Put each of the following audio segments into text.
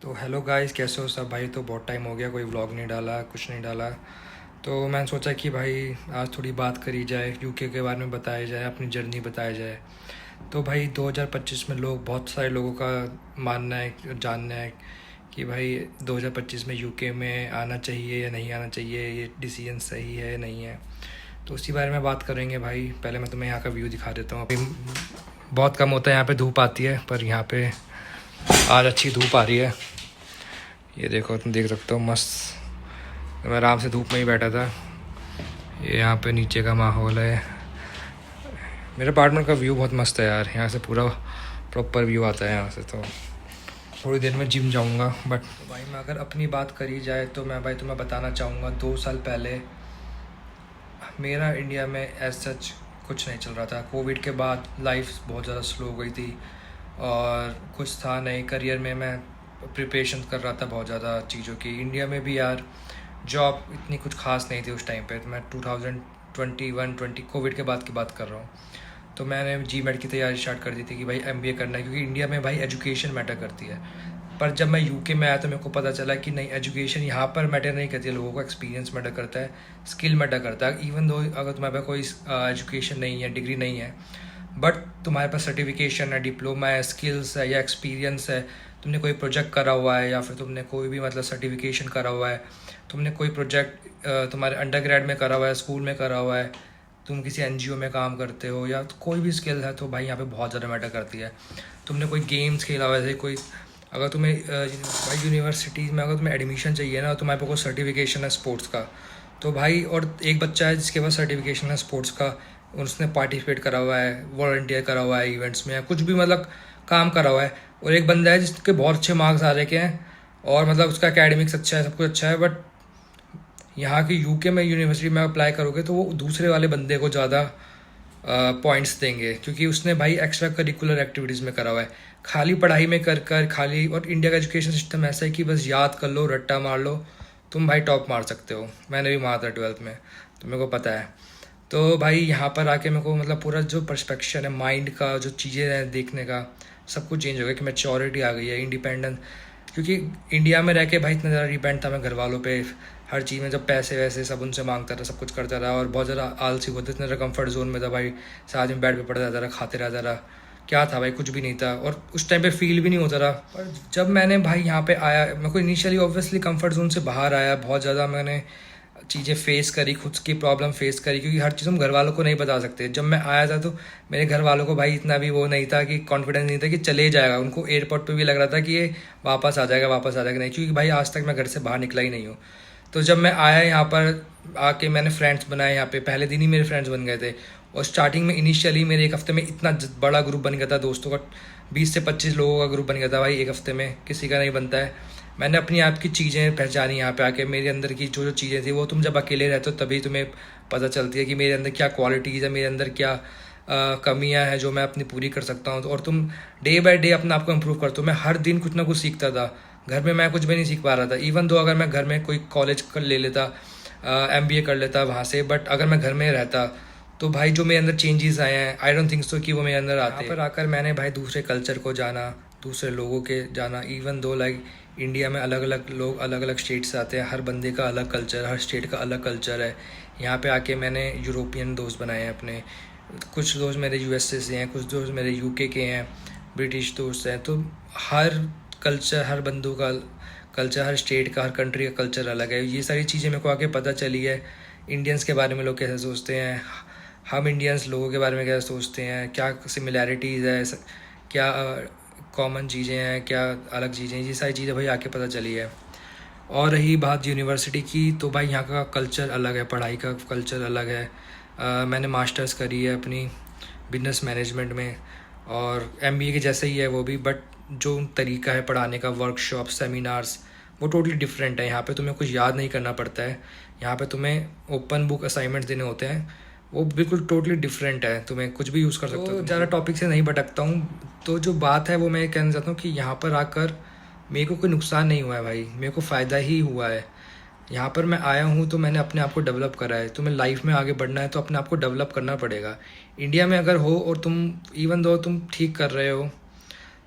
तो hello guys, कैसे हो सब भाई। तो बहुत टाइम हो गया, कोई व्लॉग नहीं डाला, कुछ नहीं डाला। तो मैंने सोचा कि भाई आज थोड़ी बात करी जाए, यूके के बारे में बताया जाए, अपनी जर्नी बताया जाए। तो भाई 2025 में बहुत सारे लोगों का मानना है, जानना है कि भाई 2025 में यूके में आना चाहिए या नहीं आना चाहिए, ये डिसीजन सही है या नहीं है। तो उसी बारे में बात करेंगे भाई। पहले मैं तुम्हें यहाँ का व्यू दिखा देता हूँ। अभी बहुत कम होता है यहाँ पे, धूप आती है, पर यहाँ पे आज अच्छी धूप आ रही है। ये देखो, तुम देख सकते हो मस्त। तो मैं आराम से धूप में ही बैठा था। ये यहाँ पे नीचे का माहौल है। मेरे अपार्टमेंट का व्यू बहुत मस्त है यार, यहाँ से पूरा प्रॉपर व्यू आता है यहाँ से। तो थोड़ी देर में जिम जाऊँगा। बट भाई मैं अगर अपनी बात करी जाए तो मैं भाई तुम्हें बताना चाहूँगा, 2 साल पहले मेरा इंडिया में एज सच कुछ नहीं चल रहा था। कोविड के बाद लाइफ बहुत ज़्यादा स्लो हो गई थी और कुछ था नहीं। करियर में मैं प्रिपरेशन कर रहा था बहुत ज़्यादा चीज़ों की। इंडिया में भी यार जॉब इतनी कुछ खास नहीं थी उस टाइम पे। तो मैं 2021-20 कोविड के बाद की बात कर रहा हूँ। तो मैंने जी मेड की तैयारी स्टार्ट कर दी थी कि भाई एमबीए करना है, क्योंकि इंडिया में भाई एजुकेशन मैटर करती है। पर जब मैं यूके में आया तो मेरे को पता चला कि नहीं, एजुकेशन यहाँ पर मैटर नहीं करती है, लोगों को एक्सपीरियंस मैटर करता है, स्किल मैटर करता है। इवन दो अगर तुम्हारे पास कोई एजुकेशन नहीं है, डिग्री नहीं है, बट तुम्हारे पास सर्टिफिकेशन है, डिप्लोमा है, स्किल्स है या एक्सपीरियंस है, तुमने कोई प्रोजेक्ट करा हुआ है या फिर तुमने कोई भी मतलब सर्टिफिकेशन करा हुआ है, तुमने कोई प्रोजेक्ट तुम्हारे अंडर में करा हुआ है, स्कूल में करा हुआ है, तुम किसी एनजीओ में काम करते हो या तो कोई भी स्किल है, तो भाई यहाँ पे बहुत ज़्यादा मैटर करती है। तुमने कोई गेम्स खेला हुआ है, कोई अगर तुम्हें भाई यूनिवर्सिटीज़ में अगर तुम्हें एडमिशन चाहिए ना, तुम्हारे पास कोई सर्टिफिकेशन है स्पोर्ट्स का, तो भाई और एक बच्चा है जिसके पास सर्टिफिकेशन है स्पोर्ट्स का, उसने पार्टिसिपेट करा हुआ है, वॉलंटियर करा हुआ है इवेंट्स में या कुछ भी मतलब काम करा हुआ है, और एक बंदा है जिसके बहुत अच्छे मार्क्स आ रहे हैं और मतलब उसका एकेडमिक्स अच्छा है, सब कुछ अच्छा है, बट यहाँ की यूके में यूनिवर्सिटी में अप्लाई करोगे तो वो दूसरे वाले बंदे को ज़्यादा पॉइंट्स देंगे, क्योंकि उसने भाई एक्स्ट्रा करिकुलर एक्टिविटीज़ में करा हुआ है। खाली पढ़ाई में कर कर खाली, और इंडिया का एजुकेशन सिस्टम ऐसा है कि बस याद कर लो, रट्टा मार लो, तुम भाई टॉप मार सकते हो। मैंने भी मारा था 12th में, तो मेरे को पता है। तो भाई यहाँ पर आके मेरे को मतलब पूरा जो परस्पेक्शन है माइंड का, जो चीज़ें हैं देखने का, सब कुछ चेंज हो गया कि मैच्योरिटी आ गई है, इंडिपेंडेंस। क्योंकि इंडिया में रह के भाई इतना ज़्यादा डिपेंड था मैं घर वालों पे, हर चीज़ में जब पैसे वैसे सब उनसे मांगता था, सब कुछ करता रहा और बहुत ज़्यादा आलसी होता, इतना ज़्यादा कम्फर्ट जोन में था भाई। साथ में बेड पे पड़ जाता रहा, खाते रहता रहा, क्या था भाई, कुछ भी नहीं था और उस टाइम पे फील भी नहीं होता रहा। पर जब मैंने भाई यहाँ पे आया, मेरे को इनिशियली ऑब्वियसली कंफर्ट जोन से बाहर आया, बहुत ज़्यादा मैंने चीज़ें फेस करी, खुद की प्रॉब्लम फेस करी, क्योंकि हर चीज़ हम घर वालों को नहीं बता सकते। जब मैं आया था तो मेरे घर वालों को भाई इतना भी वो नहीं था कि कॉन्फिडेंस नहीं था कि चले जाएगा। उनको एयरपोर्ट पे भी लग रहा था कि ये वापस आ जाएगा, वापस आ जाएगा नहीं, क्योंकि भाई आज तक मैं घर से बाहर निकला ही नहीं हूँ। तो जब मैं आया यहाँ पर आके मैंने फ्रेंड्स बनाए यहाँ पे, पहले दिन ही मेरे फ्रेंड्स बन गए थे। और स्टार्टिंग में इनिशियली मेरे एक हफ्ते में इतना बड़ा ग्रुप बन गया था दोस्तों का, 20 से 25 लोगों का ग्रुप बन गया था भाई एक हफ्ते में, किसी का नहीं बनता है। मैंने अपनी आप की चीज़ें पहचानी यहाँ पे आके, मेरे अंदर की जो जो चीज़ें थी वो तुम जब अकेले रहते हो तभी तुम्हें पता चलती है कि मेरे अंदर क्या क्वालिटीज़ है, मेरे अंदर क्या कमियां हैं जो मैं अपनी पूरी कर सकता हूँ। और तुम डे बाय डे अपने आप को इम्प्रूव करते हो। मैं हर दिन कुछ ना कुछ सीखता था, घर में मैं कुछ भी नहीं सीख पा रहा था। इवन दो अगर मैं घर में कोई कॉलेज कर ले लेता, एमबीए कर लेता वहाँ से, बट अगर मैं घर में रहता तो भाई जो मेरे अंदर चेंजेस आए हैं, आई डोंट थिंक सो कि वो मेरे अंदर आते। यहाँ पर आकर मैंने भाई दूसरे कल्चर को जाना, दूसरे लोगों के जाना। इवन दो लाइक इंडिया में अलग अलग लोग अलग अलग स्टेट से आते हैं, हर बंदे का अलग कल्चर, हर स्टेट का अलग कल्चर है। यहाँ पे आके मैंने यूरोपियन दोस्त बनाए हैं अपने, कुछ दोस्त मेरे यूएसए से हैं, कुछ दोस्त मेरे यूके के हैं, ब्रिटिश दोस्त हैं। तो हर कल्चर, हर बंदों का कल्चर, हर स्टेट का, हर कंट्री का कल्चर अलग है। ये सारी चीज़ें मेरे को आके पता चली है। इंडियंस के बारे में लोग कैसे सोचते हैं, हम इंडियंस लोगों के बारे में क्या सोचते हैं, क्या सिमिलैरिटीज़ है, क्या कॉमन चीज़ें हैं, क्या अलग चीज़ें, ये सारी चीज़ें भाई आके पता चली है। और रही बात यूनिवर्सिटी की, तो भाई यहाँ का कल्चर अलग है, पढ़ाई का कल्चर अलग है। मैंने मास्टर्स करी है अपनी बिजनेस मैनेजमेंट में, और एमबीए के जैसे ही है वो भी, बट जो तरीका है पढ़ाने का, वर्कशॉप, सेमिनार्स, वो टोटली डिफरेंट है। यहाँ पे तुम्हें कुछ याद नहीं करना पड़ता है, यहाँ पे तुम्हें ओपन बुक असाइनमेंट्स देने होते हैं, वो बिल्कुल टोटली डिफरेंट है, तुम्हें कुछ भी यूज़ कर सकते हो। तो ज़्यादा टॉपिक से नहीं भटकता हूँ, तो जो बात है वो मैं कहना चाहता हूँ कि यहाँ पर आकर मेरे को कोई नुकसान नहीं हुआ है भाई, मेरे को फ़ायदा ही हुआ है। यहाँ पर मैं आया हूँ तो मैंने अपने आप को डेवलप करा है। तुम्हें लाइफ में आगे बढ़ना है तो अपने आप को डेवलप करना पड़ेगा। इंडिया में अगर हो और तुम इवन दो तुम ठीक कर रहे हो,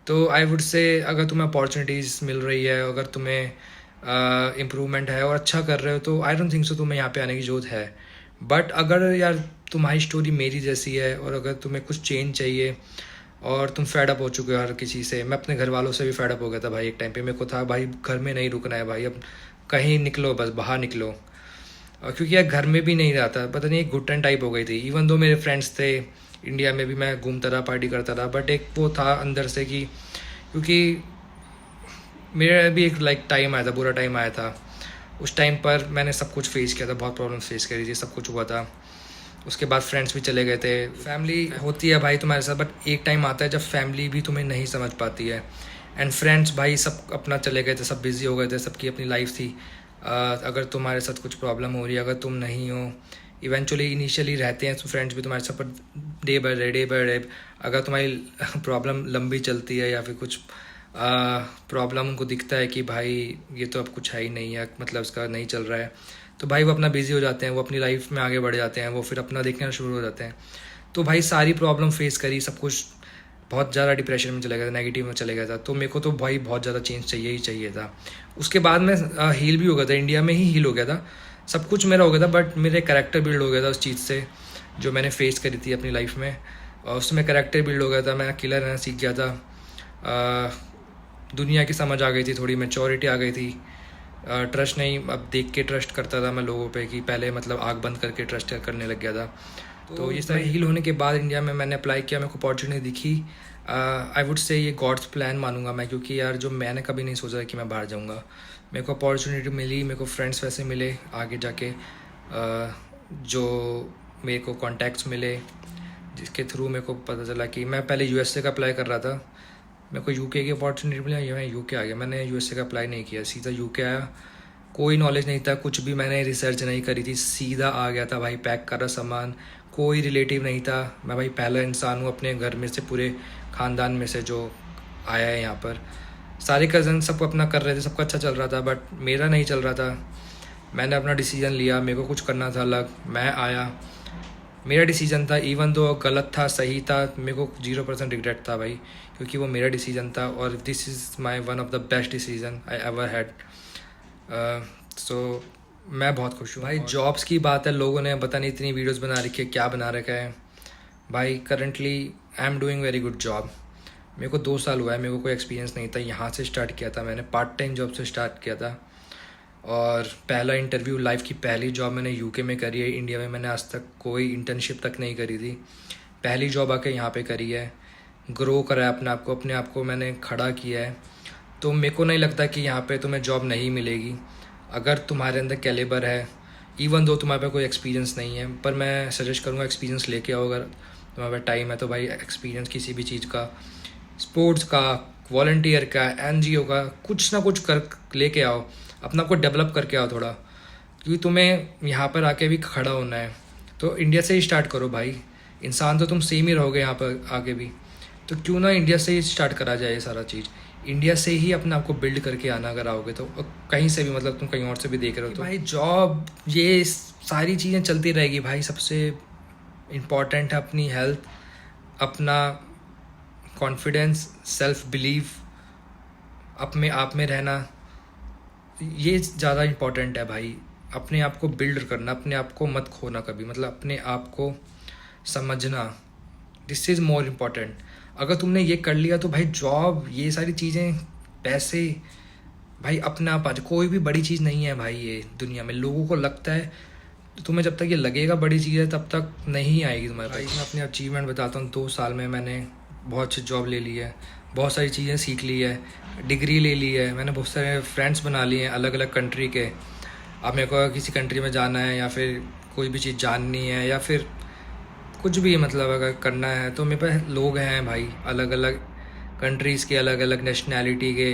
तो आई वुड से अगर तुम्हें अपॉर्चुनिटीज़ मिल रही है, अगर तुम्हें इम्प्रूवमेंट है और अच्छा कर रहे हो, तो आई डोंट थिंक सो तुम्हें यहाँ पे आने की ज़रूरत है। बट अगर यार तुम्हारी स्टोरी मेरी जैसी है और अगर तुम्हें कुछ चेंज चाहिए और तुम फेड अप हो चुके हो हर किसी से, मैं अपने घर वालों से भी फेड अप हो गया था भाई। एक टाइम पे मेरे को था भाई घर में नहीं रुकना है भाई, अब कहीं निकलो, बस बाहर निकलो। और क्योंकि यार घर में भी नहीं रहता, पता नहीं एक घुटन टाइप हो गई थी। इवन दो मेरे फ्रेंड्स थे इंडिया में भी, मैं घूमता रहा, पार्टी करता रहा, बट एक वो था अंदर से कि क्योंकि मेरा भी एक टाइम आया था, बुरा टाइम आया था। उस टाइम पर मैंने सब कुछ फेस किया था, बहुत प्रॉब्लम फेस करी थी, सब कुछ हुआ था। उसके बाद फ्रेंड्स भी चले गए थे। फैमिली होती है भाई तुम्हारे साथ, बट एक टाइम आता है जब फैमिली भी तुम्हें नहीं समझ पाती है। एंड फ्रेंड्स भाई सब अपना चले गए थे, सब बिज़ी हो गए थे, सबकी अपनी लाइफ थी। अगर तुम्हारे साथ कुछ प्रॉब्लम हो रही है, अगर तुम नहीं हो, इवेंचुअली इनिशियली रहते हैं तो फ्रेंड्स भी तुम्हारे साथ, पर डे बाय डे अगर तुम्हारी प्रॉब्लम लंबी चलती है या फिर कुछ प्रॉब्लम उनको दिखता है कि भाई ये तो अब कुछ है ही नहीं है, मतलब इसका नहीं चल रहा है, तो भाई वो अपना बिज़ी हो जाते हैं, वो अपनी लाइफ में आगे बढ़ जाते हैं, वो फिर अपना देखना शुरू हो जाते हैं। तो भाई सारी प्रॉब्लम फेस करी, सब कुछ, बहुत ज़्यादा डिप्रेशन में चले गया था, नेगेटिव में चले गया था। तो मेरे को तो भाई बहुत ज़्यादा चेंज चाहिए ही चाहिए था। उसके बाद मैं हील भी हो गया था, इंडिया में ही हील हो गया था, सब कुछ मेरा हो गया था, बट मेरे कैरेक्टर बिल्ड हो गया था उस चीज़ से जो मैंने फेस करी थी अपनी लाइफ में। और उसमें कैरेक्टर बिल्ड हो गया था, मैं अकेला रहना सीख गया था, दुनिया की समझ आ गई थी, थोड़ी मैच्योरिटी आ गई थी। ट्रस्ट नहीं, अब देख के ट्रस्ट करता था मैं लोगों पे, कि पहले मतलब आँख बंद करके ट्रस्ट करने लग गया था। तो ये सारे हील होने के बाद इंडिया में मैंने अप्लाई किया, मेरे को अपॉर्चुनिटी दिखी। आई वुड से ये गॉड्स प्लान मानूंगा मैं, क्योंकि यार जो मैंने कभी नहीं सोचा कि मैं बाहर जाऊंगा, मेरे को अपॉर्चुनिटी मिली, मेरे को फ्रेंड्स वैसे मिले आगे जाके, जो मेरे को कॉन्टैक्ट्स मिले, जिसके थ्रू मेरे को पता चला कि मैं पहले यूएसए का अप्लाई कर रहा था, मेरे को यूके की अपॉर्चुनिटी मिली, मैं यूके आ गया। मैंने यूएसए का अप्लाई नहीं किया, सीधा यूके आया। कोई नॉलेज नहीं था, कुछ भी मैंने रिसर्च नहीं करी थी, सीधा आ गया था भाई, पैक करा सामान, कोई रिलेटिव नहीं था। मैं भाई पहला इंसान हूँ अपने घर में से, पूरे ख़ानदान में से जो आया है यहाँ पर। सारे कज़न सब अपना कर रहे थे, सबका अच्छा चल रहा था, बट मेरा नहीं चल रहा था। मैंने अपना डिसीज़न लिया, मेरे को कुछ करना था अलग, मैं आया, मेरा डिसीज़न था। इवन दो गलत था सही था, मेरे को 0% रिग्रेट था भाई, क्योंकि वो मेरा डिसीज़न था। और this is my one of the best decision I ever had. So मैं बहुत खुश हूँ भाई। जॉब्स की बात है, लोगों ने पता नहीं इतनी वीडियोस बना रखी है, क्या बना रखा है भाई। Currently I am doing very good job. मेरे को 2 साल हुआ है, मेरे को कोई एक्सपीरियंस नहीं था, यहाँ से स्टार्ट किया था मैंने, पार्ट टाइम जॉब से स्टार्ट किया था। और पहला इंटरव्यू, लाइफ की पहली जॉब मैंने यूके में करी है। इंडिया में मैंने आज तक कोई इंटर्नशिप तक नहीं करी थी, पहली जॉब आके यहाँ पे करी है। ग्रो करा है अपने आप को मैंने खड़ा किया है। तो मेरे को नहीं लगता कि यहाँ पे तुम्हें जॉब नहीं मिलेगी अगर तुम्हारे अंदर कैलिबर है, इवन दो तुम्हारे पे कोई एक्सपीरियंस नहीं है। पर मैं सजेस्ट करूँगा एक्सपीरियंस लेके आओ, अगर तुम्हारे पास टाइम है तो भाई एक्सपीरियंस किसी भी चीज़ का, स्पोर्ट्स का, वॉल्टियर का, एनजीओ का, कुछ ना कुछ कर लेके आओ, अपना को डेवलप करके आओ थोड़ा, क्योंकि तुम्हें यहाँ पर आके भी खड़ा होना है। तो इंडिया से ही स्टार्ट करो भाई, इंसान तो तुम सेम ही रहोगे यहाँ पर आगे भी, तो क्यों ना इंडिया से ही स्टार्ट करा जाए ये सारा चीज़। इंडिया से ही अपने आप को बिल्ड करके आना अगर आओगे तो, कहीं से भी, मतलब तुम कहीं और से भी देख रहे हो तो भाई जॉब, ये सारी चीज़ें चलती रहेगी भाई। सबसे इम्पॉर्टेंट है अपनी हेल्थ, अपना कॉन्फिडेंस, सेल्फ बिलीव, अपने आप में रहना, ये ज़्यादा इम्पॉर्टेंट है भाई। अपने आप को बिल्ड करना, अपने आप को मत खोना कभी, मतलब अपने आप को समझना, दिस इज़ मोर इम्पॉर्टेंट। अगर तुमने ये कर लिया तो भाई जॉब, ये सारी चीज़ें, पैसे, भाई अपने आप आज कोई भी बड़ी चीज़ नहीं है भाई ये दुनिया में। लोगों को लगता है, तो तुम्हें जब तक ये लगेगा बड़ी चीज़ है तब तक नहीं आएगी तुम्हारे पास। मैं अपने अचीवमेंट बताता हूँ, 2 साल में मैंने बहुत अच्छी जॉब ले ली है, बहुत सारी चीज़ें सीख ली है, डिग्री ले ली है, मैंने बहुत सारे फ्रेंड्स बना लिए हैं अलग अलग कंट्री के। अब मेरे को किसी कंट्री में जाना है या फिर कोई भी चीज़ जाननी है या फिर कुछ भी, मतलब अगर करना है, तो मेरे पास लोग हैं भाई अलग अलग कंट्रीज़ के, अलग अलग नेशनैलिटी के।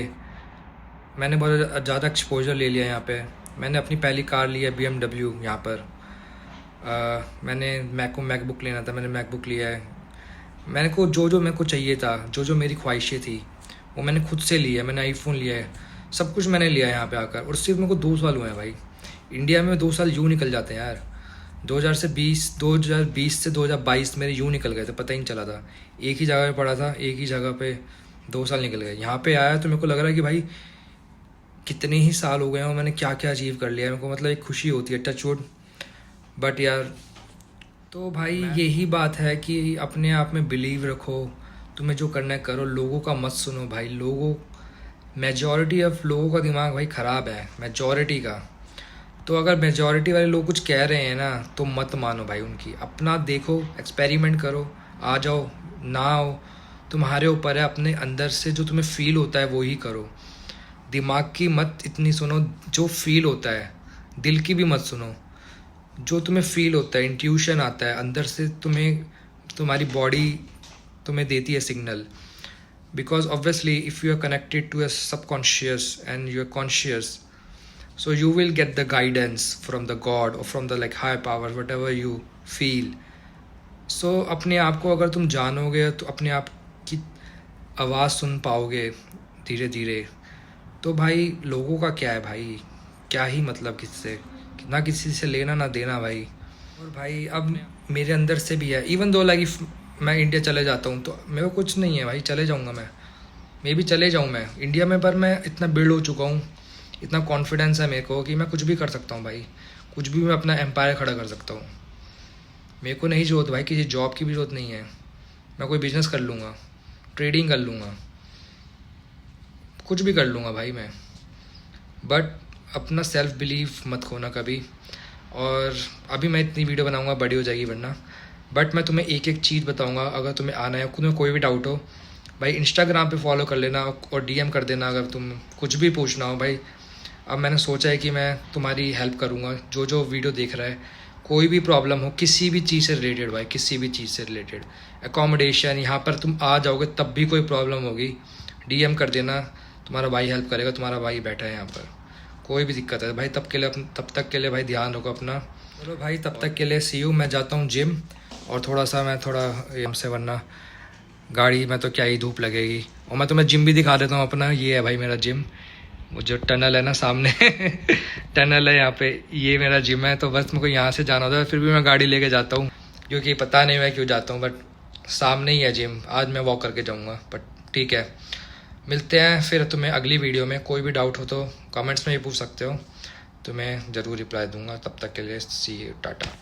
मैंने बहुत ज़्यादा एक्सपोजर ले लिया यहाँ पे। मैंने अपनी पहली कार ली है BMW यहाँ पर। मैंने मैकबुक लेना था, मैंने मैकबुक लिया है। मैंने को जो मेरे को चाहिए था, जो मेरी ख्वाहिशें थी, वो मैंने खुद से लिया है। मैंने आईफोन लिया है, सब कुछ मैंने लिया है यहाँ पे आकर। और सिर्फ मेरे को 2 साल हुए हैं भाई। इंडिया में 2 साल यूँ निकल जाते हैं यार। 2020 से 2022 मेरे यूँ निकल गए थे, पता ही नहीं चला था। एक ही जगह पे पढ़ा था, एक ही जगह पे 2 साल निकल गए। यहाँ पे आया तो मेरे को लग रहा है कि भाई कितने ही साल हो गए हैं और मैंने क्या क्या अचीव कर लिया है। मेरे को मतलब एक खुशी होती है, टच वुड। बट यार, तो भाई यही बात है कि अपने आप में बिलीव रखो, तुम्हें जो करना है करो, लोगों का मत सुनो भाई। मेजॉरिटी ऑफ लोगों का दिमाग भाई ख़राब है, मेजॉरिटी का। तो अगर मेजॉरिटी वाले लोग कुछ कह रहे हैं ना तो मत मानो भाई उनकी, अपना देखो, एक्सपेरिमेंट करो, आ जाओ ना आओ तुम्हारे ऊपर है। अपने अंदर से जो तुम्हें फील होता है वो ही करो, दिमाग की मत इतनी सुनो। जो फील होता है, दिल की भी मत सुनो। जो तुम्हें फील होता है, इंट्यूशन आता है अंदर से, तुम्हारी बॉडी तुम्हें देती है signal. Because obviously if you are connected to a subconscious and you are conscious, so you will get the guidance from the god or from the like higher power, whatever you feel. So अपने आप को अगर तुम जानोगे तो अपने आप की आवाज़ सुन पाओगे धीरे धीरे। तो भाई लोगों का क्या है भाई, क्या ही मतलब किससे, ना किसी से लेना ना देना भाई। और भाई अब मेरे अंदर से भी है, इवन दो लाइक मैं इंडिया चले जाता हूँ तो मेरे को कुछ नहीं है भाई, चले जाऊँगा मैं भी चले जाऊँ मैं इंडिया में, पर मैं इतना बिल्ड हो चुका हूँ, इतना कॉन्फिडेंस है मेरे को कि मैं कुछ भी कर सकता हूँ भाई, कुछ भी मैं अपना एम्पायर खड़ा कर सकता हूँ। मेरे को नहीं ज़रूरत भाई किसी जॉब की भी ज़रूरत नहीं है। मैं कोई बिज़नेस कर लूँगा, ट्रेडिंग कर लूँगा, कुछ भी कर लूँगा भाई मैं। बट अपना सेल्फ बिलीफ मत खोना कभी। और अभी मैं इतनी वीडियो बनाऊँगा, बड़ी हो जाएगी वरना। बट मैं तुम्हें एक एक चीज़ बताऊँगा, अगर तुम्हें आना है, तुम्हें कोई भी डाउट हो भाई, इंस्टाग्राम पे फॉलो कर लेना और डीएम कर देना अगर तुम कुछ भी पूछना हो भाई। अब मैंने सोचा है कि मैं तुम्हारी हेल्प करूँगा, जो वीडियो देख रहा है, कोई भी प्रॉब्लम हो किसी भी चीज़ से रिलेटेड भाई, किसी भी चीज़ से रिलेटेड, एकोमोडेशन, यहाँ पर तुम आ जाओगे तब भी कोई प्रॉब्लम होगी, डीएम कर देना, तुम्हारा भाई हेल्प करेगा, तुम्हारा भाई बैठा है यहाँ पर, कोई भी दिक्कत है भाई। तब तक के लिए भाई ध्यान रखो अपना। चलो भाई, तब तक के लिए सी यू। मैं जाता हूँ जिम, और मैं थोड़ा हमसे, वरना गाड़ी में तो क्या ही धूप लगेगी। और मैं तुम्हें जिम भी दिखा देता हूँ अपना, ये है भाई मेरा जिम, वो जो टनल है ना सामने टनल है यहाँ पे, ये मेरा जिम है। तो बस मेरे को यहाँ से जाना होता है, फिर भी मैं गाड़ी लेके जाता हूँ, क्योंकि पता नहीं मैं क्यों जाता हूँ, बट सामने ही है जिम। आज मैं वॉक करके जाऊँगा, बट ठीक है, मिलते हैं फिर तुम्हें अगली वीडियो में। कोई भी डाउट हो तो कमेंट्स में ही पूछ सकते हो, तो मैं ज़रूर रिप्लाई दूंगा। तब तक के लिए सी यू, टाटा।